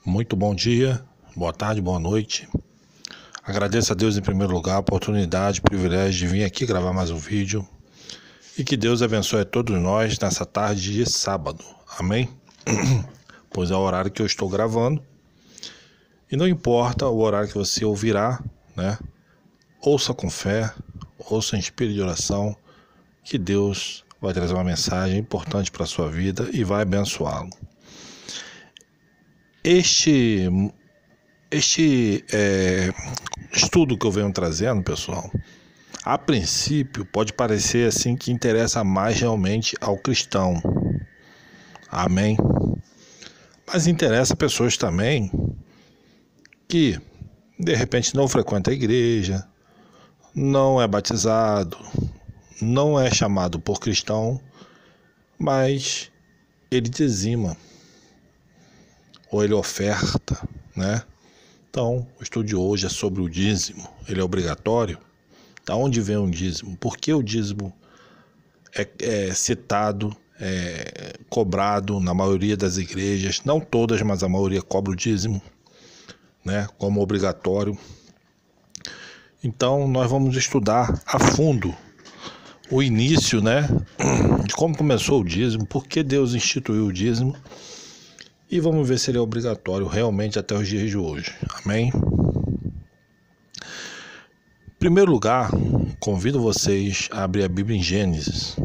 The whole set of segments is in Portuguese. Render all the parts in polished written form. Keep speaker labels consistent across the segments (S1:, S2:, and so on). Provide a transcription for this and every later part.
S1: Muito bom dia, boa tarde, boa noite. Agradeço a Deus em primeiro lugar a oportunidade, o privilégio de vir aqui gravar mais um vídeo. E que Deus abençoe a todos nós nessa tarde de sábado. Amém? Pois é o horário que eu estou gravando. E não importa o horário que você ouvirá, né? Ouça com fé, ouça em espírito de oração, que Deus vai trazer uma mensagem importante para a sua vida e vai abençoá-lo. Este estudo que eu venho trazendo, pessoal, a princípio pode parecer assim que interessa mais realmente ao cristão. Amém? Mas interessa pessoas também que de repente não frequentam a igreja, não é batizado, não é chamado por cristão, mas ele dizima ou ele oferta, né? Então, o estudo de hoje é sobre o dízimo. Ele é obrigatório? Da onde vem o dízimo? Por que o dízimo é citado, cobrado na maioria das igrejas? Não todas, mas a maioria cobra o dízimo, né? Como obrigatório. Então, nós vamos estudar a fundo o início, né? De como começou o dízimo, por que Deus instituiu o dízimo. E vamos ver se ele é obrigatório realmente até os dias de hoje. Amém? Em primeiro lugar, convido vocês a abrir a Bíblia em Gênesis.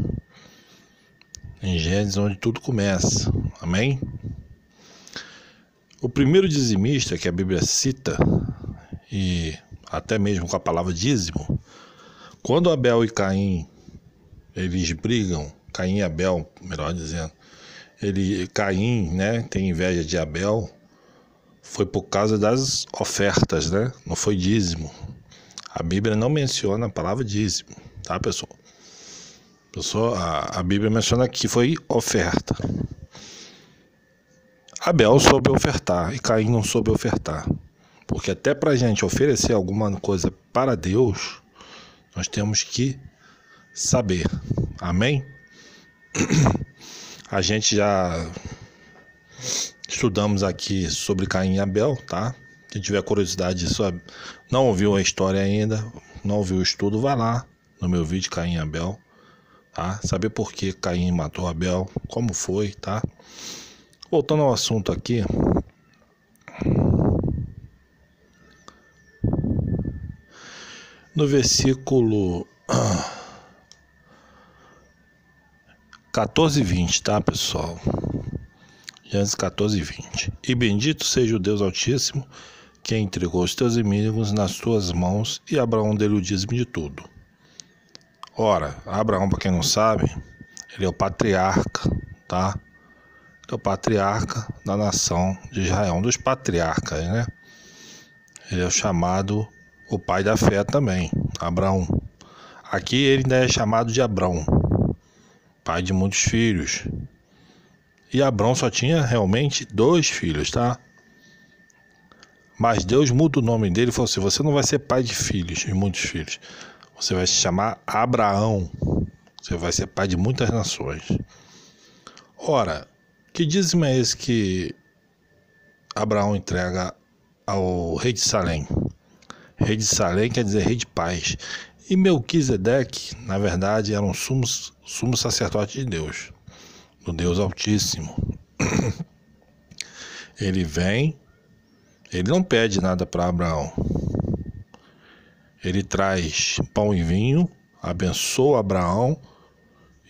S1: Em Gênesis, onde tudo começa. Amém? O primeiro dizimista que a Bíblia cita, e até mesmo com a palavra dízimo, quando Abel e Caim, eles brigam, Caim e Abel, melhor dizendo, Caim, né, tem inveja de Abel, foi por causa das ofertas, né? Não foi dízimo. A Bíblia não menciona a palavra dízimo, tá, pessoal? A Bíblia menciona que foi oferta. Abel soube ofertar e Caim não soube ofertar. Porque até para a gente oferecer alguma coisa para Deus, nós temos que saber. Amém? A gente já estudamos aqui sobre Caim e Abel, tá? Quem tiver curiosidade disso, não ouviu a história ainda, não ouviu o estudo, vai lá no meu vídeo Caim e Abel, tá? Saber por que Caim matou Abel, como foi, tá? Voltando ao assunto aqui. No versículo 14 e 20, tá, pessoal? Gênesis 14 e 20. E bendito seja o Deus Altíssimo, que entregou os teus inimigos nas tuas mãos, e Abraão deu-lhe o dízimo de tudo. Ora, Abraão, para quem não sabe, ele é o patriarca, tá? Ele é o patriarca da nação de Israel, um dos patriarcas, né? Ele é chamado o pai da fé também, Abraão. Aqui ele ainda é chamado de Abrão, pai de muitos filhos. E Abrão só tinha realmente 2 filhos, tá? Mas Deus muda o nome dele e falou assim: você não vai ser pai de filhos, de muitos filhos. Você vai se chamar Abraão. Você vai ser pai de muitas nações. Ora, que dízimo é esse que Abraão entrega ao rei de Salém? Rei de Salém quer dizer rei de paz. E Melquisedeque, na verdade, era um sumo sacerdote de Deus, do Deus Altíssimo. Ele vem, ele não pede nada para Abraão. Ele traz pão e vinho, abençoa Abraão,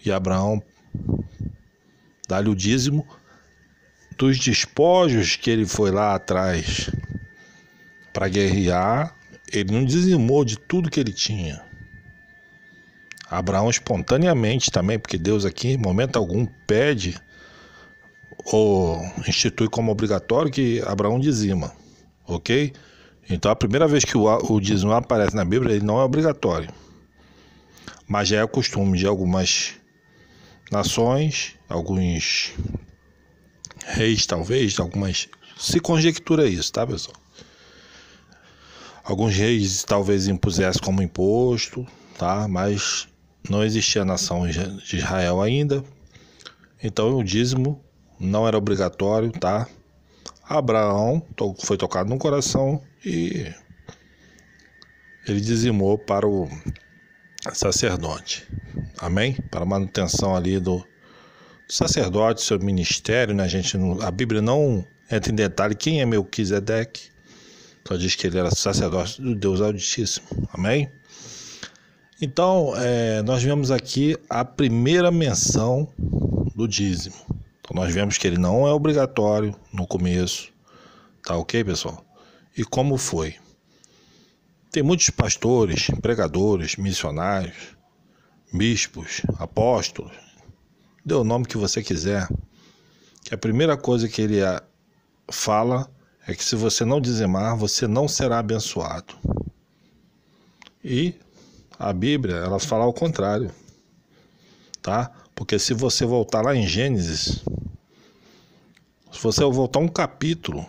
S1: e Abraão dá-lhe o dízimo dos despojos que ele foi lá atrás para guerrear. Ele não dizimou de tudo que ele tinha. Abraão espontaneamente também, porque Deus aqui em momento algum pede ou institui como obrigatório que Abraão dizima, ok? Então a primeira vez que o dízimo aparece na Bíblia, ele não é obrigatório, mas já é o costume de algumas nações, alguns reis talvez, se conjectura isso, tá, pessoal? Alguns reis talvez impusessem como imposto, tá? Mas não existia a nação de Israel ainda. Então o dízimo não era obrigatório, tá? Abraão foi tocado no coração e ele dizimou para o sacerdote. Amém? Para a manutenção ali do sacerdote, seu ministério, né? A Bíblia não entra em detalhe quem é Melquisedeque, só diz que ele era sacerdote do Deus Altíssimo. Amém? Então, nós vemos aqui a primeira menção do dízimo. Então, nós vemos que ele não é obrigatório no começo. Tá ok, pessoal? E como foi? Tem muitos pastores, pregadores, missionários, bispos, apóstolos, dê o nome que você quiser, que a primeira coisa que ele fala é que se você não dizimar, você não será abençoado. E a Bíblia, ela fala ao contrário, tá? Porque se você voltar lá em Gênesis, se você voltar um capítulo,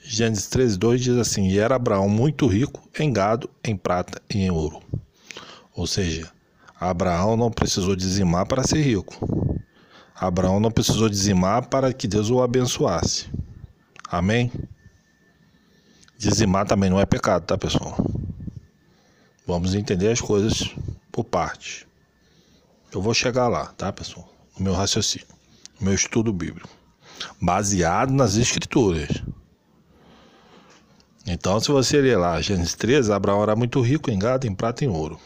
S1: Gênesis 13:2 diz assim: e era Abraão muito rico em gado, em prata e em ouro. Ou seja, Abraão não precisou dizimar para ser rico. Abraão não precisou dizimar para que Deus o abençoasse. Amém? Dizimar também não é pecado, tá, pessoal? Vamos entender as coisas por partes. Eu vou chegar lá, tá, pessoal? No meu raciocínio, no meu estudo bíblico, baseado nas Escrituras. Então, se você ler lá, Gênesis 13, Abraão era muito rico em gado, em prata e em ouro.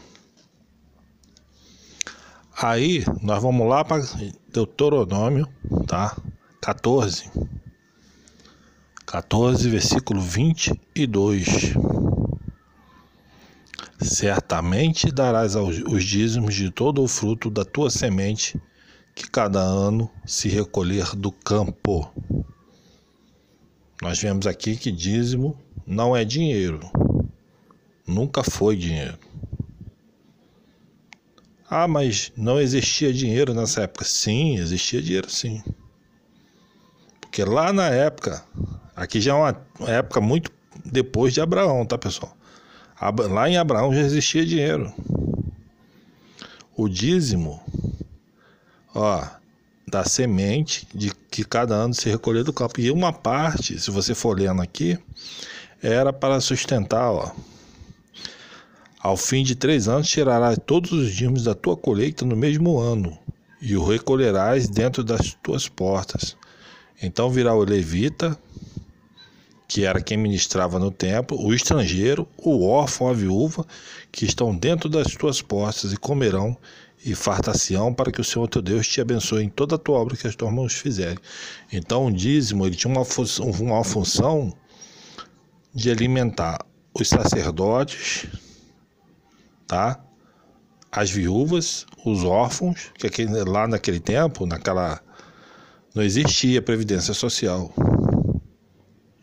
S1: Aí, nós vamos lá para Deuteronômio, tá? 14, versículo 22. Certamente darás os dízimos de todo o fruto da tua semente, que cada ano se recolher do campo. Nós vemos aqui que dízimo não é dinheiro. Nunca foi dinheiro. Ah, mas não existia dinheiro nessa época. Sim, existia dinheiro sim. Porque lá na época, aqui já é uma época muito depois de Abraão, tá, pessoal? Lá em Abraão já existia dinheiro. O dízimo, da semente de que cada ano se recolher do campo. E uma parte, se você for lendo aqui, era para sustentar, ao fim de 3 anos tirarás todos os dízimos da tua colheita no mesmo ano, e o recolherás dentro das tuas portas. Então virá o levita, que era quem ministrava no templo, o estrangeiro, o órfão, a viúva, que estão dentro das tuas portas, e comerão e fartar-se-ão, para que o Senhor teu Deus te abençoe em toda a tua obra que as tuas mãos fizerem. Então o dízimo, ele tinha uma função de alimentar os sacerdotes, tá? As viúvas, os órfãos, que lá naquele tempo, não existia previdência social.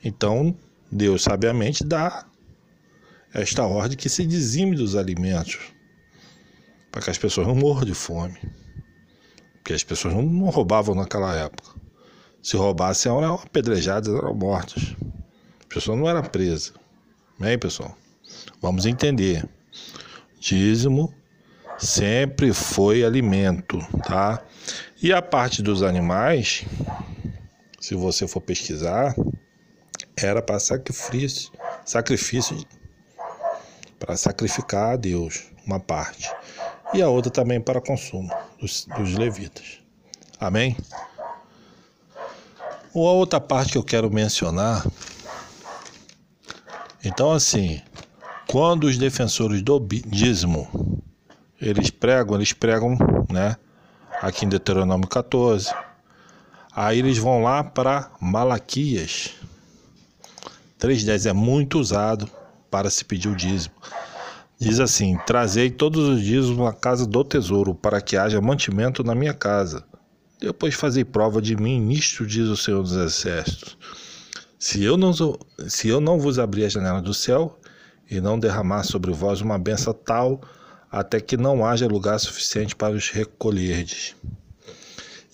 S1: Então, Deus sabiamente dá esta ordem que se dizime dos alimentos, para que as pessoas não morram de fome. Porque as pessoas não roubavam naquela época. Se roubassem, eram apedrejadas, eram mortas. As pessoas não eram presas. Bem, pessoal? Vamos entender. Dízimo sempre foi alimento, tá? E a parte dos animais, se você for pesquisar, era para sacrifício, para sacrificar a Deus, uma parte. E a outra também para consumo dos levitas. Amém? Uma outra parte que eu quero mencionar. Então, assim, quando os defensores do dízimo, eles pregam, né? Aqui em Deuteronômio 14. Aí eles vão lá para Malaquias 3:10, é muito usado para se pedir o dízimo. Diz assim: trazei todos os dízimos à casa do tesouro, para que haja mantimento na minha casa. Depois fazei prova de mim, nisto diz o Senhor dos Exércitos. Se eu não vos abrir a janela do céu, e não derramar sobre vós uma bênção tal, até que não haja lugar suficiente para os recolherdes.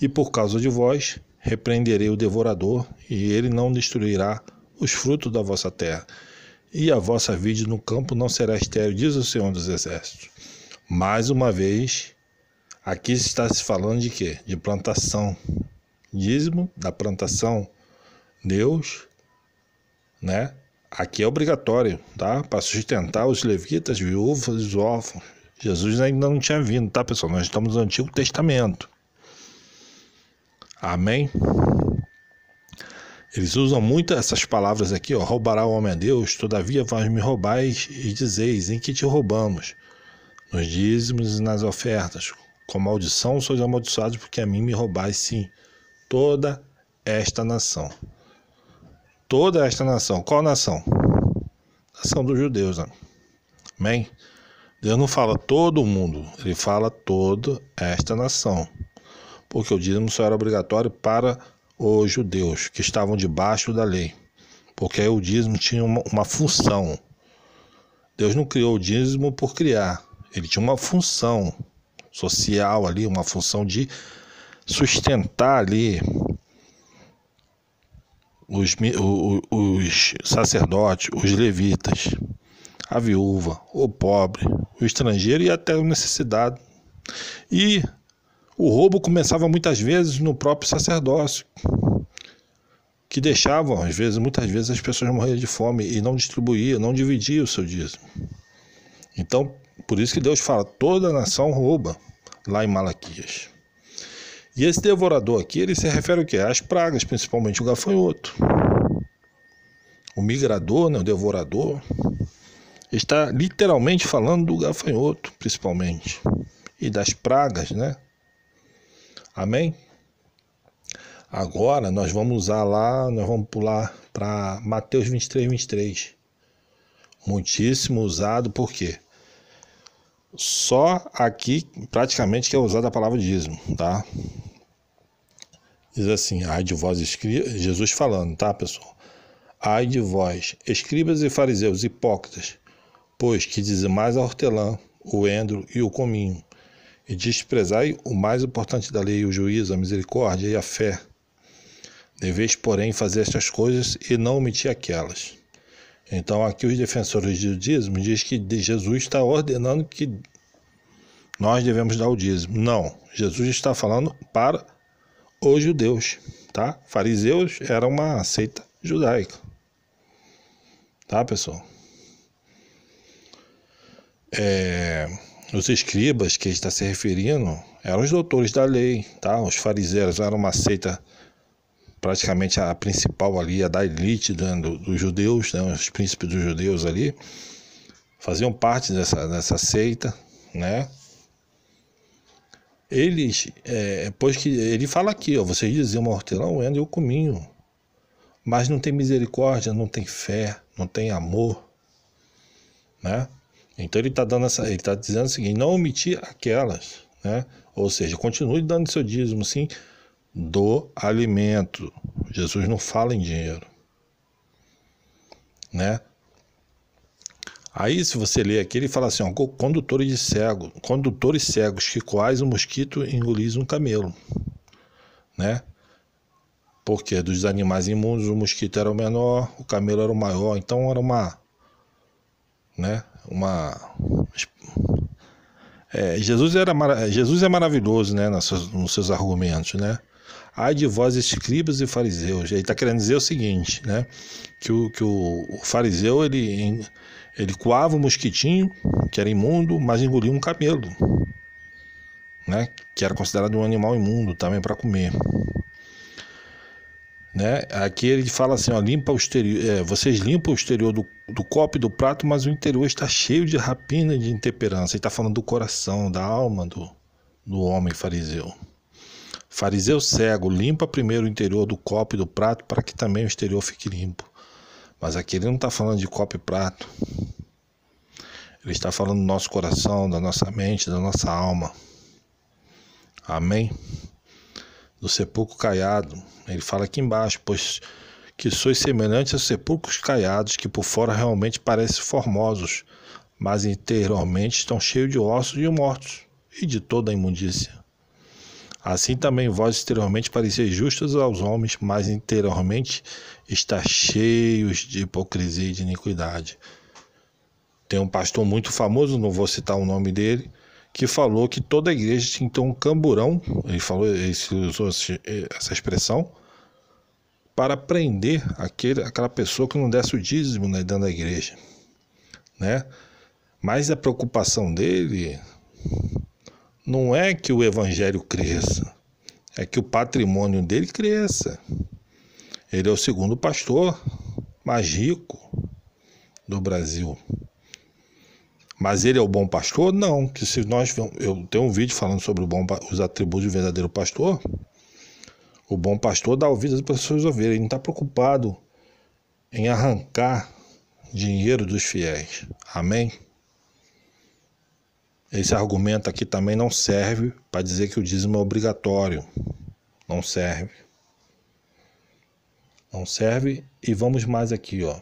S1: E por causa de vós, repreenderei o devorador, e ele não destruirá os frutos da vossa terra. E a vossa vide no campo não será estéril, diz o Senhor dos Exércitos. Mais uma vez, aqui está se falando de quê? De plantação. Dízimo da plantação, Deus, né? Aqui é obrigatório, tá? Para sustentar os levitas, viúvas e os órfãos. Jesus ainda não tinha vindo, tá, pessoal? Nós estamos no Antigo Testamento. Amém? Eles usam muito essas palavras aqui, ó. Roubará o homem a Deus, todavia vós me roubais e dizeis, em que te roubamos? Nos dízimos e nas ofertas. Com maldição sois amaldiçoados, porque a mim me roubais, sim, toda esta nação. Toda esta nação. Qual nação? Nação dos judeus, né? Amém? Deus não fala todo mundo, ele fala toda esta nação. Porque o dízimo só era obrigatório para os judeus que estavam debaixo da lei. Porque aí o dízimo tinha uma função. Deus não criou o dízimo por criar. Ele tinha uma função social ali, uma função de sustentar ali os sacerdotes, os levitas, a viúva, o pobre, o estrangeiro e até o necessitado. E o roubo começava muitas vezes no próprio sacerdócio, que deixavam, muitas vezes as pessoas morrerem de fome e não distribuía, não dividia o seu dízimo. Então, por isso que Deus fala, toda nação rouba, lá em Malaquias. E esse devorador aqui, ele se refere ao quê? Às pragas, principalmente o gafanhoto. O migrador, né, o devorador, está literalmente falando do gafanhoto, principalmente. E das pragas, né? Amém? Agora nós vamos pular para Mateus 23. Muitíssimo usado, por quê? Só aqui praticamente que é usada a palavra dízimo, tá? Diz assim, ai de vós escribas, Jesus falando, tá, pessoal? Ai de vós, escribas e fariseus hipócritas, pois que dizimais a hortelã, o endro e o cominho, e desprezai o mais importante da lei, o juízo, a misericórdia e a fé. Deveis, porém, fazer estas coisas e não omitir aquelas. Então, aqui os defensores do dízimo dizem que Jesus está ordenando que nós devemos dar o dízimo. Não, Jesus está falando para os judeus, tá? Fariseus era uma seita judaica, tá, pessoal? Os escribas que ele está se referindo eram os doutores da lei, tá? Os fariseus eram uma seita praticamente a principal ali, a da elite dos judeus, né? Os príncipes dos judeus ali faziam parte dessa seita, né? Eles, pois que ele fala aqui, ó, vocês diziam o hortelão, o endro e o cominho, mas não tem misericórdia, não tem fé, não tem amor, né? Então ele está dizendo o seguinte, não omitir aquelas, né? Ou seja, continue dando seu dízimo, sim, do alimento. Jesus não fala em dinheiro, né? Aí, se você ler aqui, ele fala assim, ó, condutores cegos, que coais um mosquito e engolis um camelo, né? Porque dos animais imundos o mosquito era o menor, o camelo era o maior, então era Jesus é maravilhoso, né, nos seus argumentos, né? Ai de vós, escribas e fariseus. Ele está querendo dizer o seguinte, né? Que o fariseu, ele coava o mosquitinho, que era imundo, mas engolia um camelo, né? Que era considerado um animal imundo também para comer. Né? Aqui ele fala assim, ó, vocês limpam o exterior do copo e do prato, mas o interior está cheio de rapina e de intemperança. Ele está falando do coração, da alma do homem fariseu. Fariseu cego, limpa primeiro o interior do copo e do prato para que também o exterior fique limpo. Mas aqui ele não está falando de copo e prato. Ele está falando do nosso coração, da nossa mente, da nossa alma. Amém? Do sepulcro caiado. Ele fala aqui embaixo, pois que sois semelhantes aos sepulcros caiados, que por fora realmente parecem formosos, mas interiormente estão cheios de ossos e mortos, e de toda a imundícia. Assim também vós exteriormente pareceis justos aos homens, mas interiormente está cheios de hipocrisia e de iniquidade. Tem um pastor muito famoso, não vou citar o nome dele, que falou que toda a igreja tinha que ter um camburão, ele usou essa expressão, para prender aquela pessoa que não desse o dízimo, né, dentro da igreja, né? Mas a preocupação dele não é que o evangelho cresça, é que o patrimônio dele cresça. Ele é o segundo pastor mais rico do Brasil. Mas ele é o bom pastor? Não. Que se eu tenho um vídeo falando sobre os atributos do verdadeiro pastor. O bom pastor dá ouvido para as suas ovelhas. Ele não está preocupado em arrancar dinheiro dos fiéis. Amém? Esse argumento aqui também não serve para dizer que o dízimo é obrigatório. Não serve. Não serve. E vamos mais aqui, ó.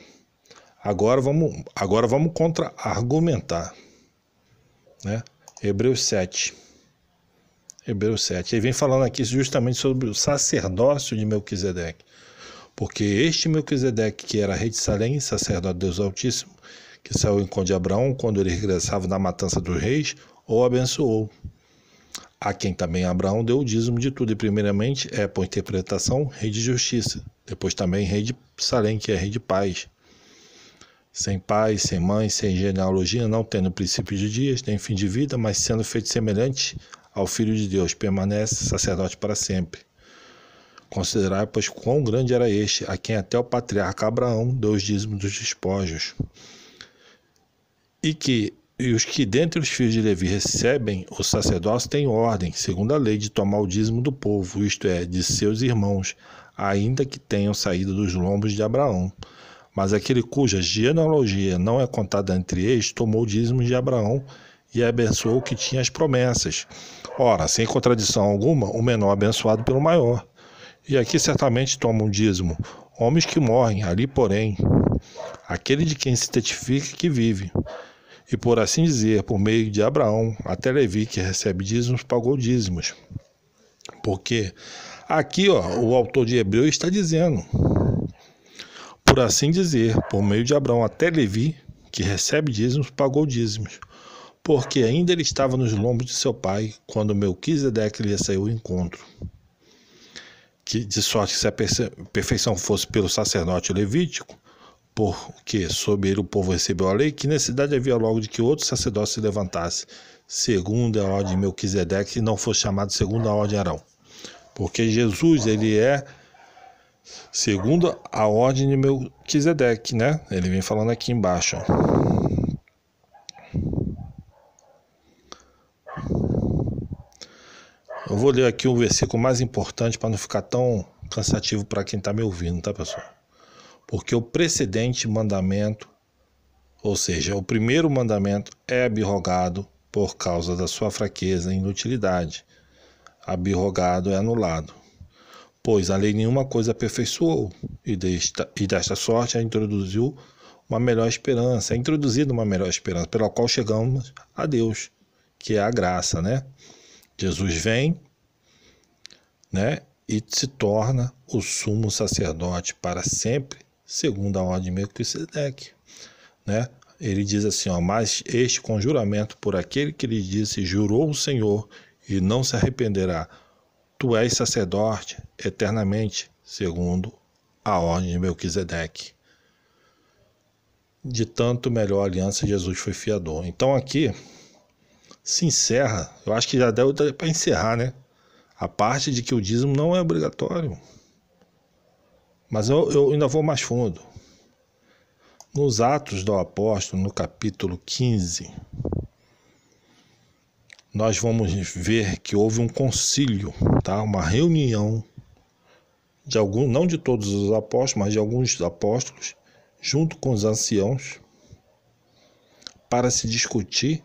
S1: Agora vamos contra-argumentar, né? Hebreus 7. Hebreus 7. Ele vem falando aqui justamente sobre o sacerdócio de Melquisedeque. Porque este Melquisedeque, que era rei de Salém, sacerdote de Deus Altíssimo, que saiu em encontro de Abraão quando ele regressava da matança dos reis, o abençoou. A quem também Abraão deu o dízimo de tudo. E primeiramente por interpretação, rei de justiça. Depois também rei de Salém, que é rei de paz. Sem pai, sem mãe, sem genealogia, não tendo princípio de dias, nem fim de vida, mas sendo feito semelhante ao Filho de Deus, permanece sacerdote para sempre. Considerai, pois, quão grande era este, a quem até o patriarca Abraão deu os dízimos dos despojos. E os que dentre os filhos de Levi recebem o sacerdócio têm ordem, segundo a lei, de tomar o dízimo do povo, isto é, de seus irmãos, ainda que tenham saído dos lombos de Abraão. Mas aquele cuja genealogia não é contada entre eles, tomou o dízimo de Abraão e abençoou o que tinha as promessas. Ora, sem contradição alguma, o menor abençoado pelo maior. E aqui certamente tomam dízimo homens que morrem, ali porém, aquele de quem se testifica que vive. E por assim dizer, por meio de Abraão, até Levi, que recebe dízimos, pagou dízimos. Porque aqui, ó, o autor de Hebreus está dizendo... Por assim dizer, por meio de Abraão até Levi, que recebe dízimos, pagou dízimos, porque ainda ele estava nos lombos de seu pai, quando Melquisedeque lhe saiu ao encontro. De sorte que se a perfeição fosse pelo sacerdote levítico, porque sob ele o povo recebeu a lei, que necessidade havia logo de que outro sacerdote se levantasse, segundo a ordem de Melquisedeque, e não fosse chamado segundo a ordem de Arão. Porque Jesus, ele é... segundo a ordem de Melquisedeque, né? Ele vem falando aqui embaixo, ó. Eu vou ler aqui o versículo mais importante para não ficar tão cansativo para quem está me ouvindo, tá, pessoal? Porque o precedente mandamento, ou seja, o primeiro mandamento é abrogado por causa da sua fraqueza e inutilidade. Abrogado é anulado. Pois a lei nenhuma coisa aperfeiçoou, e desta sorte é introduzida uma melhor esperança, pela qual chegamos a Deus, que é a graça, né? Jesus vem, né, e se torna o sumo sacerdote para sempre, segundo a ordem de Melquisedeque, né? Ele diz assim, ó, mas este conjuramento por aquele que lhe disse, jurou o Senhor, e não se arrependerá. Tu és sacerdote eternamente, segundo a ordem de Melquisedeque. De tanto melhor aliança, Jesus foi fiador. Então aqui se encerra, eu acho que já deu para encerrar, né? A parte de que o dízimo não é obrigatório. Mas eu ainda vou mais fundo. Nos Atos do Apóstolo, no capítulo 15, nós vamos ver que houve um concílio, tá? Uma reunião de alguns, não de todos os apóstolos, mas de alguns apóstolos, junto com os anciãos, para se discutir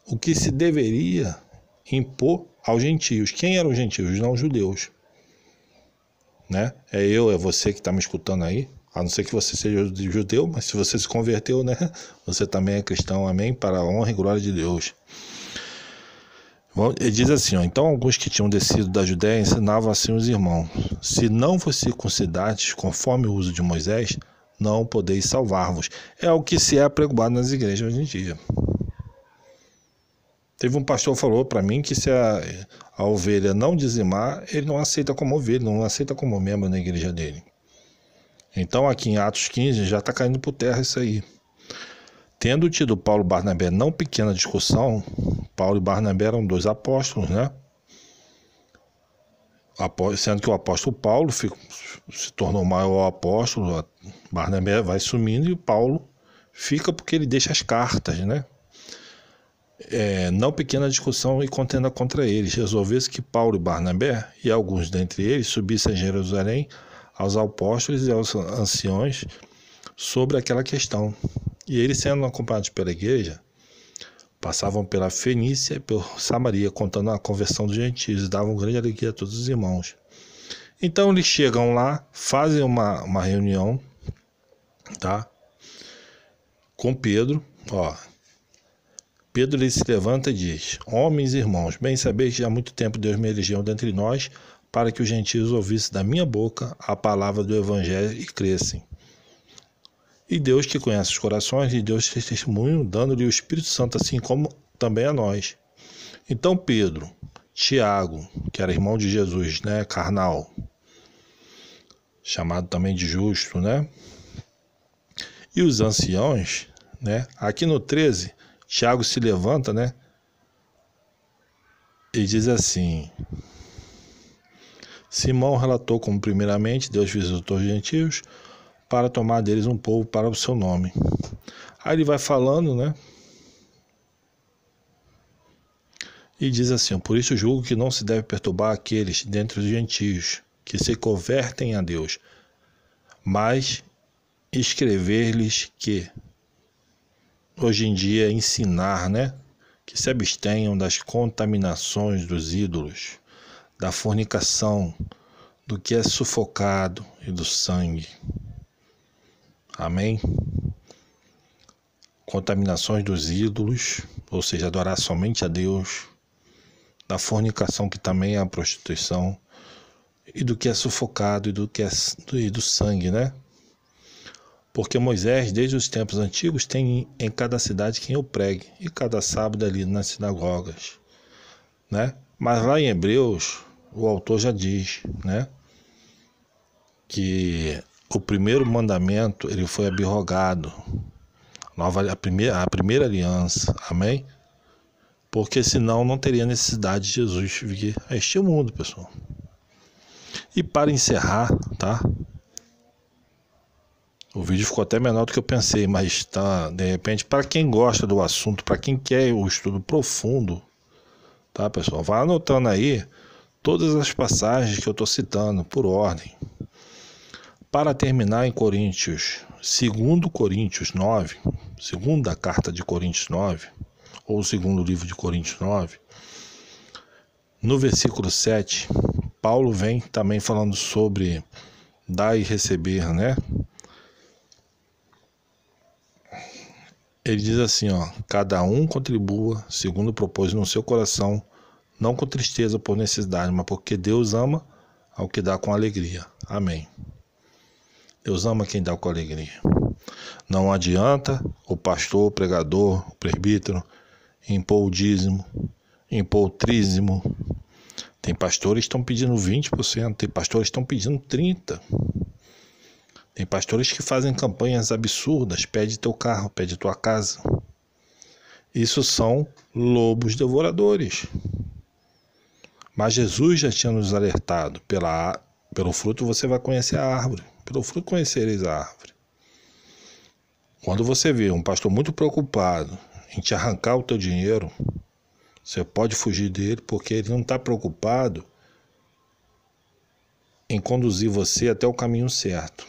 S1: o que se deveria impor aos gentios. Quem eram os gentios? Não os judeus, né? É você que está me escutando aí, a não ser que você seja judeu, mas se você se converteu, né? Você também é cristão, amém? Para a honra e glória de Deus. Ele diz assim, ó, então alguns que tinham descido da Judéia ensinavam assim os irmãos, se não vos circuncidastes conforme o uso de Moisés, não podeis salvar-vos. É o que se é pregado nas igrejas hoje em dia. Teve um pastor que falou para mim que se a ovelha não dizimar, ele não aceita como ovelha, não aceita como membro na igreja dele. Então aqui em Atos 15 já está caindo por terra isso aí. Tendo tido Paulo e Barnabé não pequena discussão, Paulo e Barnabé eram 2 apóstolos, né? Sendo que o apóstolo Paulo se tornou o maior apóstolo, Barnabé vai sumindo e Paulo fica porque ele deixa as cartas, né? Não pequena discussão e contenda contra eles. Resolveu-se que Paulo e Barnabé e alguns dentre eles subissem a Jerusalém aos apóstolos e aos anciões sobre aquela questão. E eles, sendo acompanhados pela igreja, passavam pela Fenícia e por Samaria, contando a conversão dos gentios e davam grande alegria a todos os irmãos. Então eles chegam lá, fazem uma reunião, tá? Com Pedro, Pedro ele se levanta e diz: Homens e irmãos, bem sabeis que já há muito tempo Deus me elegeu dentre nós para que os gentios ouvissem da minha boca a palavra do evangelho e crescem. E Deus que conhece os corações, e Deus fez testemunho, dando-lhe o Espírito Santo, assim como também a nós. Então Pedro, Tiago, que era irmão de Jesus, né, carnal, chamado também de justo, né, e os anciãos, né, aqui no 13, Tiago se levanta, né, e diz assim: Simão relatou como primeiramente Deus visitou os gentios para tomar deles um povo para o seu nome. Aí ele vai falando, né? E diz assim: por isso julgo que não se deve perturbar aqueles dentre os gentios que se convertem a Deus, mas escrever-lhes que hoje em dia ensinar, né? Que se abstenham das contaminações dos ídolos, da fornicação, do que é sufocado e do sangue. Amém? Contaminações dos ídolos, ou seja, adorar somente a Deus, da fornicação, que também é a prostituição, e do que é sufocado e do sangue, né? Porque Moisés, desde os tempos antigos, tem em cada cidade quem o pregue, e cada sábado ali nas sinagogas, né? Mas lá em Hebreus, o autor já diz, né, que o primeiro mandamento ele foi abrogado, a primeira aliança, amém? Porque senão não teria necessidade de Jesus vir a este mundo, pessoal. E para encerrar, tá? O vídeo ficou até menor do que eu pensei, mas tá, de repente, para quem gosta do assunto, para quem quer o estudo profundo, tá, pessoal? Vai anotando aí todas as passagens que eu estou citando por ordem. Para terminar em Coríntios, 2 Coríntios 9, segunda carta de Coríntios 9, ou o segundo livro de Coríntios 9, no versículo 7, Paulo vem também falando sobre dar e receber, né? Ele diz assim, cada um contribua segundo propôs no seu coração, não com tristeza por necessidade, mas porque Deus ama ao que dá com alegria. Amém. Deus ama quem dá com alegria. Não adianta o pastor, o pregador, o presbítero impor o dízimo, impor o trízimo. Tem pastores que estão pedindo 20%, tem pastores que estão pedindo 30%. Tem pastores que fazem campanhas absurdas, pede teu carro, pede tua casa. Isso são lobos devoradores. Mas Jesus já tinha nos alertado, pelo fruto você vai conhecer a árvore, pelo fruto conhecereis a árvore. Quando você vê um pastor muito preocupado em te arrancar o teu dinheiro, você pode fugir dele, porque ele não está preocupado em conduzir você até o caminho certo.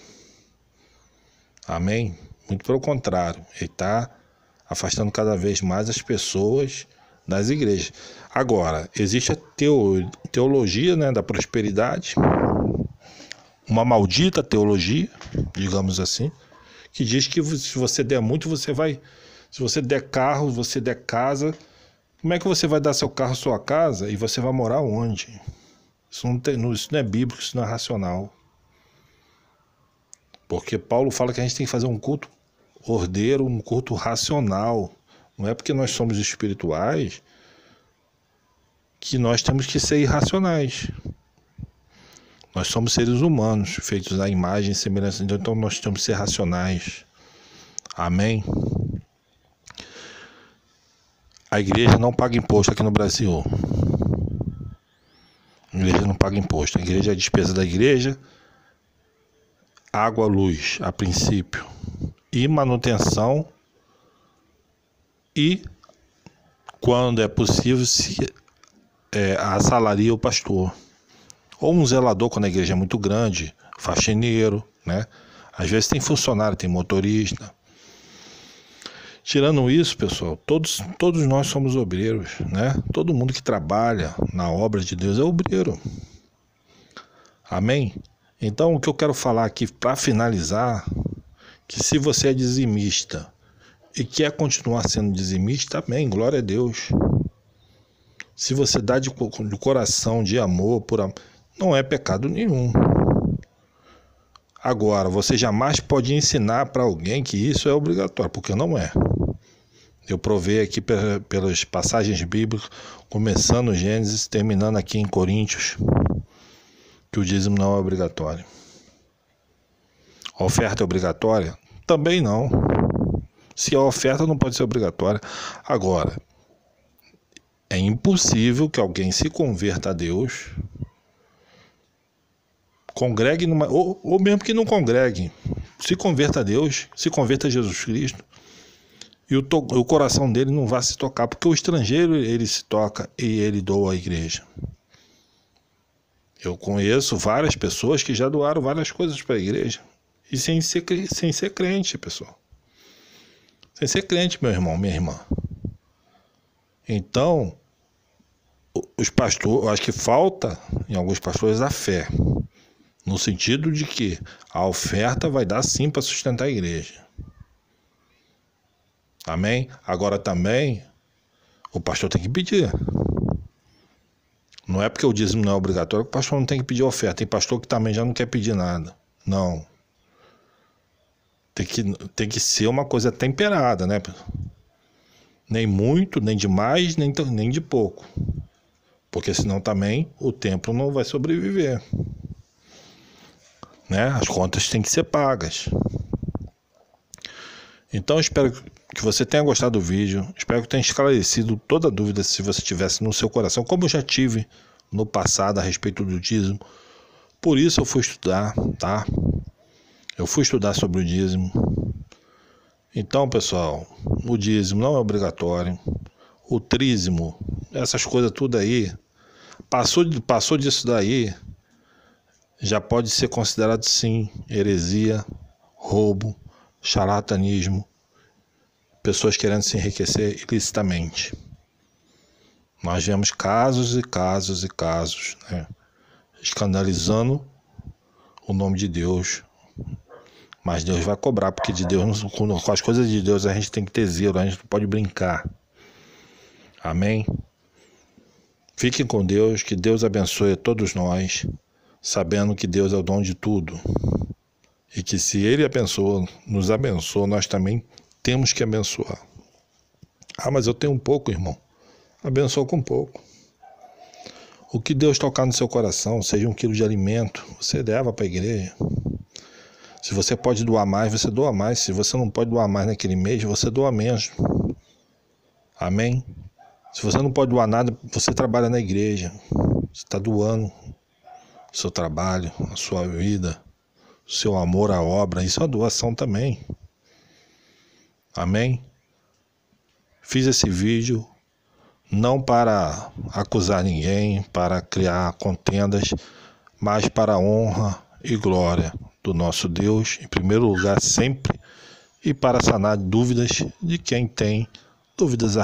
S1: Amém? Muito pelo contrário, ele está afastando cada vez mais as pessoas das igrejas. Agora, existe a teologia, né, da prosperidade, uma maldita teologia, digamos assim, que diz que se você der muito, você vai... Se você der carro, você der casa, como é que você vai dar seu carro, sua casa, e você vai morar onde? Isso não é bíblico, isso não é racional. Porque Paulo fala que a gente tem que fazer um culto ordeiro, um culto racional. Não é porque nós somos espirituais que nós temos que ser irracionais. Nós somos seres humanos, feitos à imagem e semelhança de Deus, então nós temos que ser racionais. Amém? A igreja não paga imposto aqui no Brasil. A igreja não paga imposto. A igreja é a despesa da igreja, água, luz, a princípio, e manutenção, e, quando é possível, se assalaria o pastor. Ou um zelador, quando a igreja é muito grande, faxineiro, né? Às vezes tem funcionário, tem motorista. Tirando isso, pessoal, todos nós somos obreiros, né? Todo mundo que trabalha na obra de Deus é obreiro. Amém? Então, o que eu quero falar aqui para finalizar, que se você é dizimista e quer continuar sendo dizimista, amém, glória a Deus. Se você dá de coração, de amor, não é pecado nenhum. Agora, você jamais pode ensinar para alguém que isso é obrigatório, porque não é. Eu provei aqui pelas passagens bíblicas, começando Gênesis, terminando aqui em Coríntios, que o dízimo não é obrigatório. A oferta é obrigatória? Também não. Se a oferta não pode ser obrigatória. Agora, é impossível que alguém se converta a Deus, congregue ou mesmo que não congregue, se converta a Deus, se converta a Jesus Cristo, e o coração dele não vai se tocar, porque o estrangeiro ele se toca e ele doa à igreja. Eu conheço várias pessoas que já doaram várias coisas para a igreja, e sem ser crente, pessoal. Sem ser crente, meu irmão, minha irmã. Então, os pastores, eu acho que falta em alguns pastores a fé, no sentido de que a oferta vai dar sim para sustentar a igreja. Amém? Agora também, o pastor tem que pedir. Não é porque o dízimo não é obrigatório que o pastor não tem que pedir oferta. Tem pastor que também já não quer pedir nada. Não. Tem que ser uma coisa temperada, né? Nem muito, nem demais, nem de pouco. Porque senão também o templo não vai sobreviver. Né? As contas têm que ser pagas. Então espero que você tenha gostado do vídeo. Espero que tenha esclarecido toda dúvida se você tivesse no seu coração, como eu já tive no passado a respeito do dízimo. Por isso eu fui estudar, tá? Eu fui estudar sobre o dízimo. Então, pessoal, o dízimo não é obrigatório. O trízimo, essas coisas tudo aí, passou disso daí, já pode ser considerado sim heresia, roubo, charlatanismo, pessoas querendo se enriquecer ilicitamente. Nós vemos casos e casos e casos, né, escandalizando o nome de Deus. Mas Deus vai cobrar, porque de Deus, com as coisas de Deus a gente tem que ter zelo, a gente não pode brincar. Amém? Fiquem com Deus, que Deus abençoe a todos nós, sabendo que Deus é o dom de tudo. E que se Ele nos abençoa, nós também temos que abençoar. Ah, mas eu tenho um pouco, irmão. Abençoa com pouco. O que Deus tocar no seu coração, seja 1 quilo de alimento, você leva para a igreja. Se você pode doar mais, você doa mais. Se você não pode doar mais naquele mês, você doa menos. Amém? Se você não pode doar nada, você trabalha na igreja. Você está doando o seu trabalho, a sua vida, o seu amor à obra. Isso é uma doação também. Amém? Fiz esse vídeo não para acusar ninguém, para criar contendas, mas para a honra e glória do nosso Deus, em primeiro lugar sempre, e para sanar dúvidas de quem tem dúvidas a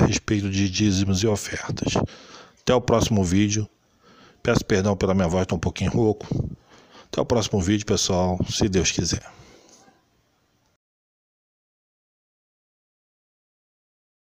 S1: respeito de dízimos e ofertas. Até o próximo vídeo. Peço perdão pela minha voz, estou um pouquinho rouco. Até o próximo vídeo, pessoal, se Deus quiser.